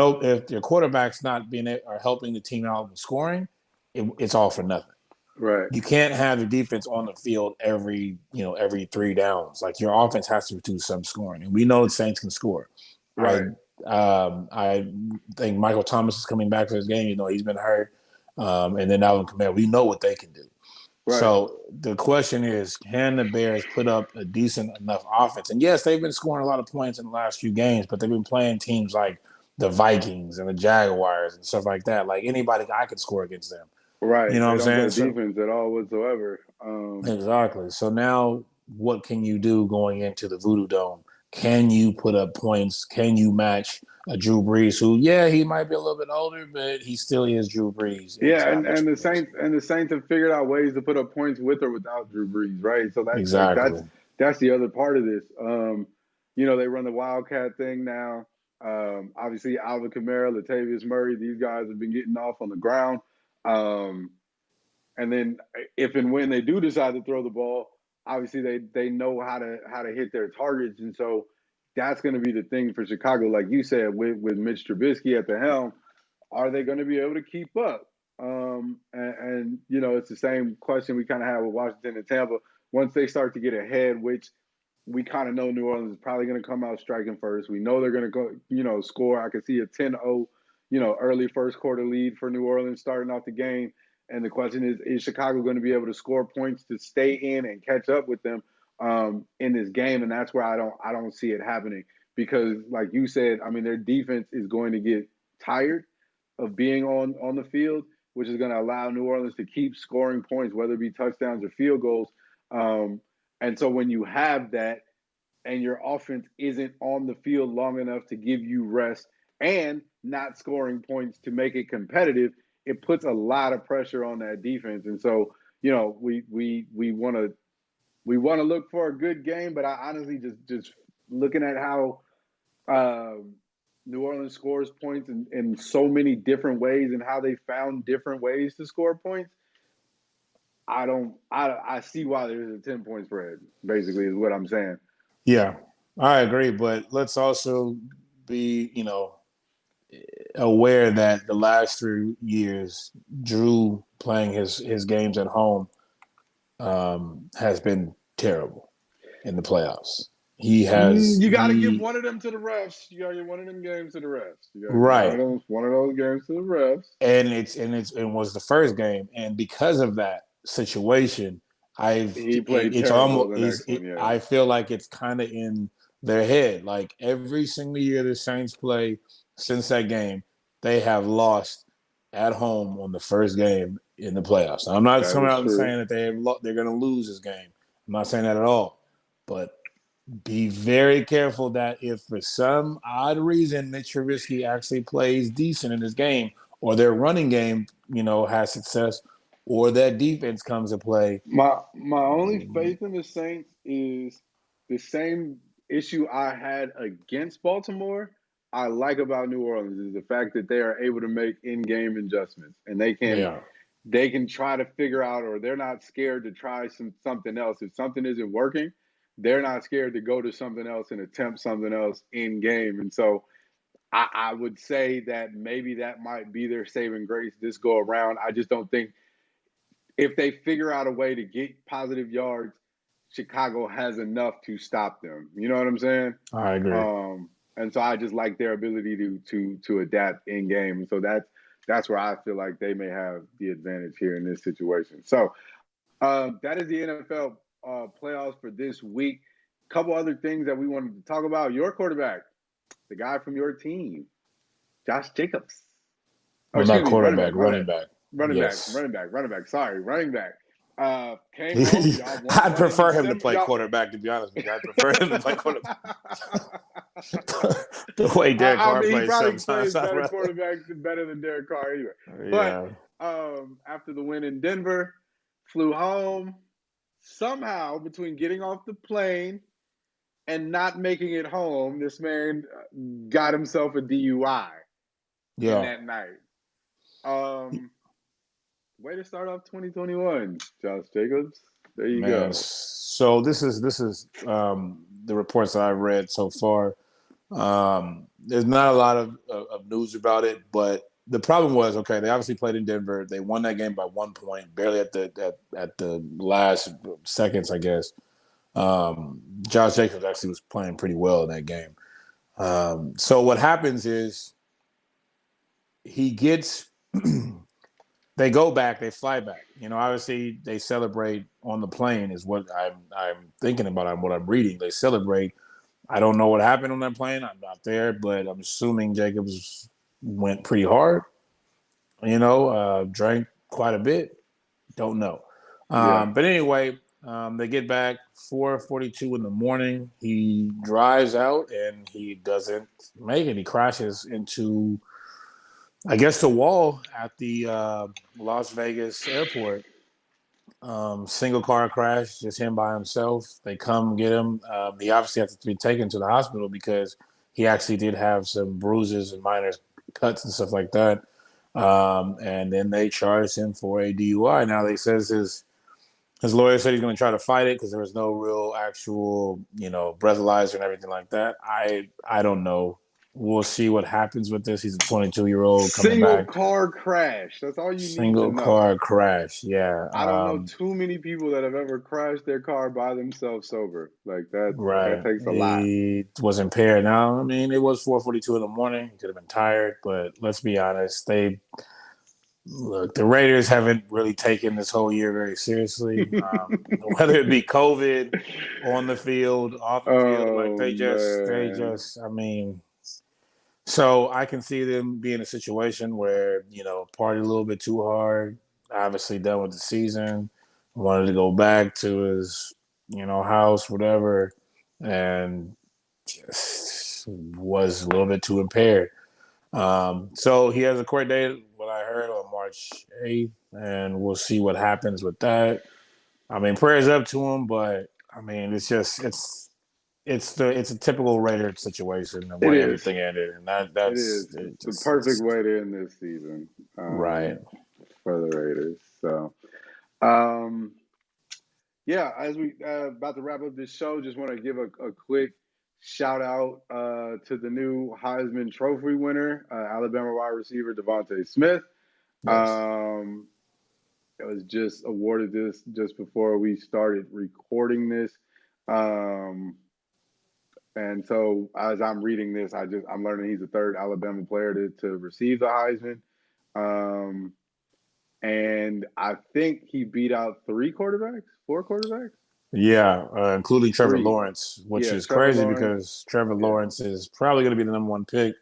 your quarterback's not being or helping the team out with scoring, it's all for nothing. Right, You can't have the defense on the field every 3 downs. Like your offense has to do some scoring, and we know the Saints can score. Like right, I think Michael Thomas is coming back for this game. He's been hurt, and then Alvin Kamara. We know what they can do. right, So the question is, can the Bears put up a decent enough offense? And yes, they've been scoring a lot of points in the last few games, but they've been playing teams like the Vikings and the Jaguars and stuff like that. Like anybody, I could score against them. You right. know what They I'm don't play saying? So defense at all whatsoever. exactly. So now, what can you do going into the Voodoo Dome? Can you put up points? Can you match a Drew Brees, who, yeah, he might be a little bit older, but he still is Drew Brees, and he's Yeah, not Mitch Trubisky. And the Saints have figured out ways to put up points with or without Drew Brees, right? So Exactly. that's the other part of this. They run the Wildcat thing now. Obviously, Alvin Kamara, Latavius Murray, these guys have been getting off on the ground. Um, and then if and when they do decide to throw the ball, obviously they know how to hit their targets, and so that's going to be the thing for Chicago, like you said, with Mitch Trubisky at the helm. Are they going to be able to keep up? It's the same question we kind of have with Washington and Tampa. Once they start to get ahead, which we kind of know New Orleans is probably going to come out striking first. We know they're going to go, score. I could see a 10-0, early first quarter lead for New Orleans starting off the game. And the question is Chicago going to be able to score points to stay in and catch up with them in this game? And that's where I don't see it happening because, like you said, I mean, their defense is going to get tired of being on the field, which is going to allow New Orleans to keep scoring points, whether it be touchdowns or field goals. And so when you have that and your offense isn't on the field long enough to give you rest and not scoring points to make it competitive, it puts a lot of pressure on that defense. And so, we want to look for a good game, but I honestly just looking at how New Orleans scores points in so many different ways and how they found different ways to score points. I see why there's a 10-point spread, basically, is what I'm saying. Yeah, I agree. But let's also be, aware that the last 3 years, Drew playing his games at home has been terrible in the playoffs. He has You got to give he one of them to the refs. You got to give one of them games to the refs. You got to give right, one of those games to the refs. and it was the first game, and because of that situation, He played it's terrible almost the is next one. Yeah, I feel like it's kind of in their head. Like every single year the Saints play since that game, they have lost at home on the first game in the playoffs. I'm not that coming is out and true. saying that they're going to lose this game. I'm not saying that at all, but be very careful that if for some odd reason Mitch Trubisky actually plays decent in this game, or their running game, has success, or that defense comes to play. My only faith in the Saints is the same issue I had against Baltimore. I like about New Orleans is the fact that they are able to make in-game adjustments and They are. they can try to figure out, or they're not scared to try something else. If something isn't working, they're not scared to go to something else and attempt something else in game. And so I would say that maybe that might be their saving grace this go around. I just don't think if they figure out a way to get positive yards, Chicago has enough to stop them. You know what I'm saying? I agree. And so I just like their ability to adapt in game. And so that's where I feel like they may have the advantage here in this situation. So that is the NFL playoffs for this week. A couple other things that we wanted to talk about. Your quarterback, the guy from your team, Josh Jacobs. Oh, Well, not excuse me, running back, quarterback, my bad. running back. Yes. Running back. Sorry, running back. Came home. Y'all won I'd one in prefer him to December. play Y'all. quarterback, to be honest with you. I'd prefer him to play quarterback. The way Derek I Carr mean, he plays probably sometimes, plays I'd better rather. quarterback, better than Derek Carr anyway. But Yeah. after the win in Denver, flew home. Somehow, between getting off the plane and not making it home, this man got himself a DUI in Yeah. that night. Um, Way to start off 2021, Josh Jacobs. There you Man, go. so this is the reports that I've read so far. There's not a lot of news about it, but the problem was okay. They obviously played in Denver. They won that game by 1 point, barely at the last seconds, I guess. Josh Jacobs actually was playing pretty well in that game. So what happens is he gets they go back, they fly back. Obviously they celebrate on the plane is what I'm thinking about. What I'm reading. They celebrate. I don't know what happened on that plane. I'm not there, but I'm assuming Jacobs went pretty hard. Drank quite a bit. Don't know. Yeah. But anyway, they get back 4:42 in the morning. He drives out and he doesn't make it. He crashes into, I guess, the wall at the Las Vegas airport. Single car crash, just him by himself. They come get him. He obviously has to be taken to the hospital because he actually did have some bruises and minor cuts and stuff like that. And then they charged him for a DUI. Now they says his lawyer said he's going to try to fight it because there was no real actual, breathalyzer and everything like that. I don't know. We'll see what happens with this. He's a 22-year-old coming Single back. car crash. That's all you need to Single know. car crash. Yeah. I don't know too many people that have ever crashed their car by themselves sober. Like that Right. takes a lot. He was impaired. Now, I mean, it was 4:42 in the morning. He could have been tired, but let's be honest. The Raiders haven't really taken this whole year very seriously. Whether it be COVID on the field, off the field, like Oh man. I mean, so I can see them being in a situation where, party a little bit too hard, obviously done with the season, wanted to go back to his, house, whatever, and just was a little bit too impaired. So he has a court date, what I heard, on March 8th, and we'll see what happens with that. I mean, prayers up to him, but I mean, it's a typical Raider situation, the It way is. everything ended, and It is. It's the perfect way to end this season right. for the Raiders. So, um, yeah, as we about to wrap up this show, just want to give a quick shout out to the new Heisman Trophy winner, Alabama wide receiver Devontae Smith. Yes. Um, was just awarded this just before we started recording this. Um, and so as I'm reading this, I'm learning he's the third Alabama player to receive the Heisman. Um, and I think he beat out four quarterbacks, Yeah, including Trevor three. Lawrence, which Yeah, is Trevor crazy Lawrence. because Trevor Yeah. Lawrence is probably going to be the number one pick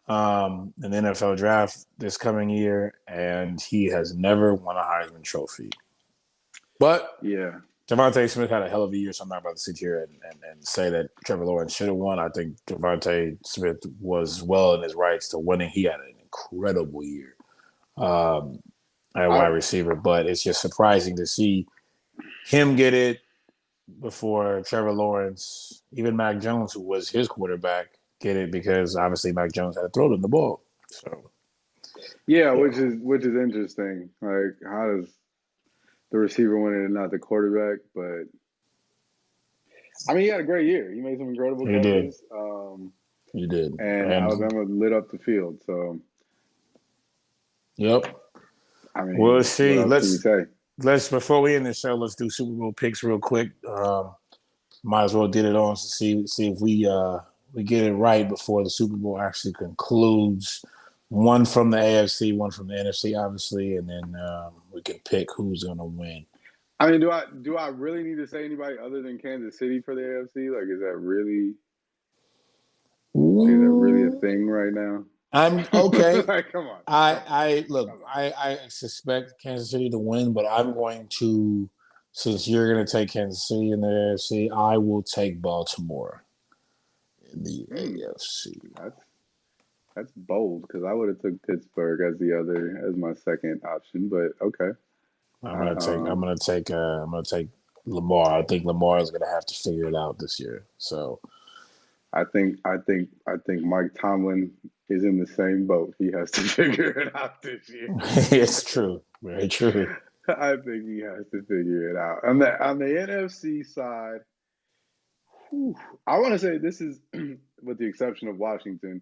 in the NFL draft this coming year, and he has never won a Heisman Trophy. But Yeah. Devontae Smith had a hell of a year, so I'm not about to sit here and say that Trevor Lawrence should have won. I think Devontae Smith was well in his rights to winning. He had an incredible year at wide I receiver, but it's just surprising to see him get it before Trevor Lawrence, even Mac Jones, who was his quarterback, get it because obviously Mac Jones had to throw him the ball. So Yeah, yeah, which is interesting. Like, how does the receiver win it and not the quarterback? But I mean, he had a great year. He made some incredible he did. catches, He did. and And Alabama lit up the field. So, yep. I We'll mean, what see. else can you say? Let's before we end the show, let's do Super Bowl picks real quick. Might as well get it on to see if we get it right before the Super Bowl actually concludes. One from the AFC, one from the NFC, obviously, and then we can pick who's gonna win. I mean, do I really need to say anybody other than Kansas City for the AFC? Like, is that really a Ooh, thing right now? I'm okay. Like, come on, come on, I look. come on. I suspect Kansas City to win, but I'm going to. Since you're going to take Kansas City in the AFC, I will take Baltimore in the Hmm, AFC. that's that's bold because I would have took Pittsburgh as my second option, but okay. I'm I, gonna take. I'm um, gonna take. I'm gonna take Lamar. I think Lamar is gonna have to figure it out this year. So I think Mike Tomlin is in the same boat. He has to figure it out this year. it's true. Very true. I think he has to figure it out. On the NFC side, whew, I want to say this is, with the exception of Washington,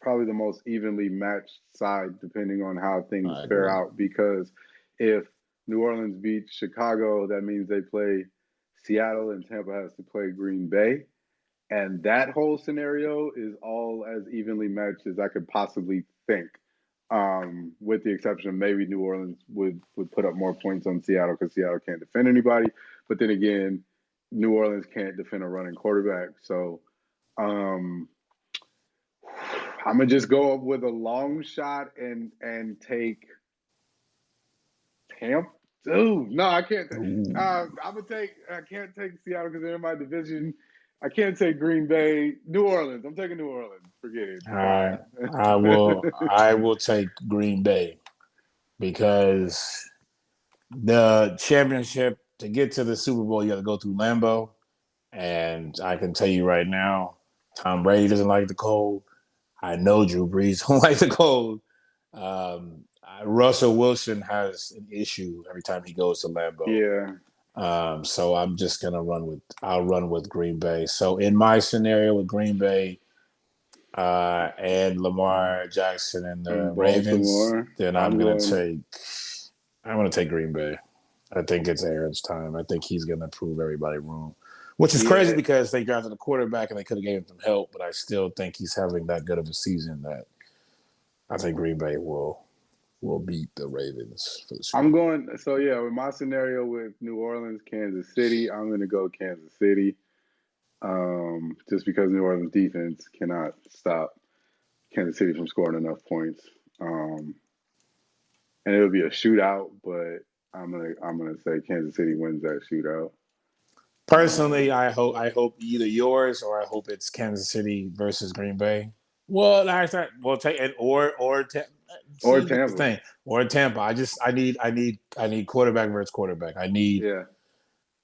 probably the most evenly matched side, depending on how things I fare agree. out. Because if New Orleans beats Chicago, that means they play Seattle, and Tampa has to play Green Bay. And that whole scenario is all as evenly matched as I could possibly think. With the exception of maybe New Orleans would put up more points on Seattle because Seattle can't defend anybody. But then again, New Orleans can't defend a running quarterback. So um, I'm gonna just go up with a long shot and take Tampa. Dude, no, I can't. Ooh. I'm gonna take. I can't take Seattle because they're in my division. I can't take Green Bay. New Orleans. I'm taking New Orleans. Forget it. All right. I will. Bye. I will take Green Bay because the championship to get to the Super Bowl, you got to go through Lambeau, and I can tell you right now, Tom Brady doesn't like the cold. I know Drew Brees don't like the cold. Russell Wilson has an issue every time he goes to Lambeau. Yeah. So I'm just gonna I'll run with Green Bay. So in my scenario with Green Bay and Lamar Jackson and the In Ravens, Baltimore, then I'm gonna take Green Bay. I think it's Aaron's time. I think he's gonna prove everybody wrong. Which is crazy Yeah. because they drafted a quarterback and they could have gave him some help, but I still think he's having that good of a season that I think Green Bay will beat the Ravens for the Super I'm Bowl. going. So yeah, with my scenario with New Orleans, Kansas City, I'm gonna go Kansas City. Just because New Orleans defense cannot stop Kansas City from scoring enough points. And it'll be a shootout, but I'm gonna say Kansas City wins that shootout. Personally, Um, I hope either yours or I hope it's Kansas City versus Green Bay. Well, we'll take it or see the Tampa. thing or Tampa. I need quarterback versus quarterback. Yeah,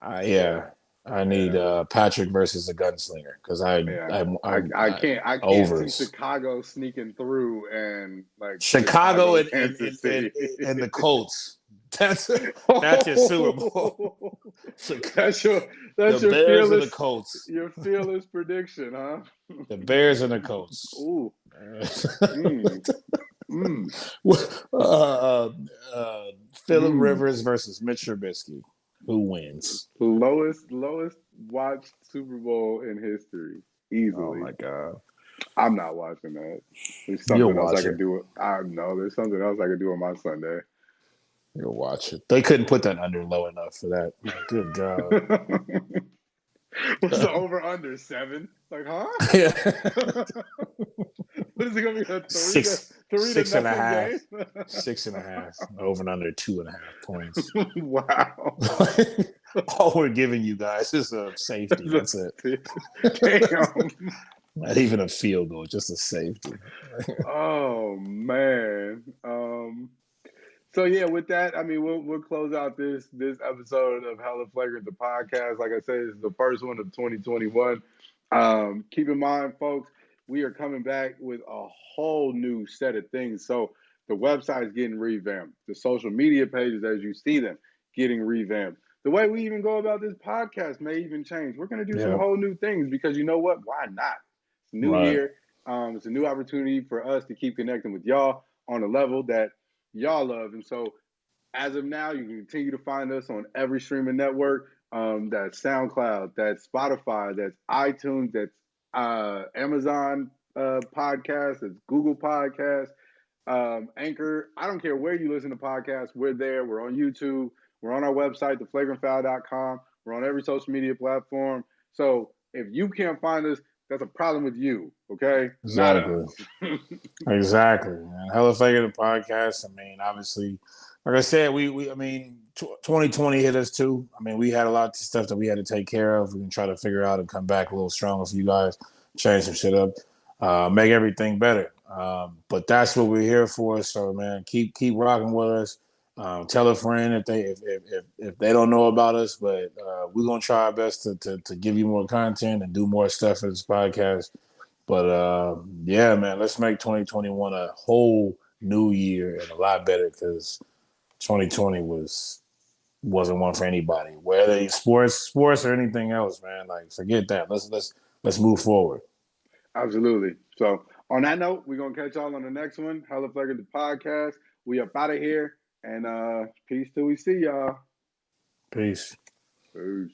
yeah, Yeah, I need yeah, Patrick versus a gunslinger because yeah. I I can't see overs. Chicago sneaking through and like Chicago Chicago, Kansas City. and the Colts. That's that's your Super Bowl. that's your The that's your Bears and the fearless Colts. your fearless prediction, huh? The Bears and the Colts. Ooh. Mm. Mm. Phillip Mm. Rivers versus Mitch Trubisky. Who wins? Lowest watched Super Bowl in history, Oh easily. my God. I'm not watching that. There's You'll something else I watch could it. do. I know there's something else I could do on my Sunday. You'll watch it. They couldn't put that under low enough for that. Good God. What's the over under 7? Like, huh? Yeah. What is it gonna be, a six, three to six and a nothing half, game? 6.5, over and under 2.5 points. Wow. All we're giving you guys is a safety. That's it. Damn. Not even a field goal, just a safety. Oh man. So yeah, with that, I mean, we'll close out this episode of Hella Flagrant, the podcast. Like I said, it's the first one of 2021. Keep in mind, folks, we are coming back with a whole new set of things. So the website is getting revamped. The social media pages, as you see them, getting revamped. The way we even go about this podcast may even change. We're going to do some Yeah, whole new things because you know what? Why not? It's a new right. year. It's a new opportunity for us to keep connecting with y'all on a level that y'all love. And so as of now, you can continue to find us on every streaming network. That's SoundCloud, that's Spotify, that's iTunes, that's Amazon Podcast, that's Google Podcast, Anchor. I don't care where you listen to podcasts. We're there. We're on YouTube. We're on our website, theflagrantfoul.com. We're on every social media platform. So if you can't find us, that's a problem with you, okay? Not Exactly. us. Exactly. And Hella Flagrant, the podcast. I mean, obviously, like I said, I mean, 2020 hit us too. I mean, we had a lot of stuff that we had to take care of. We can try to figure out and come back a little stronger for you guys, change some shit up, make everything better. But that's what we're here for. So, man, keep rocking with us. Tell a friend if they don't know about us, but we're gonna try our best to give you more content and do more stuff for this podcast. But yeah, man, let's make 2021 a whole new year and a lot better because 2020 wasn't one for anybody. Whether it's sports or anything else, man. Like forget that. Let's move forward. Absolutely. So on that note, we're gonna catch y'all on the next one. Hella Flagrant the podcast. We up out of here. And peace till we see y'all. Peace. Peace.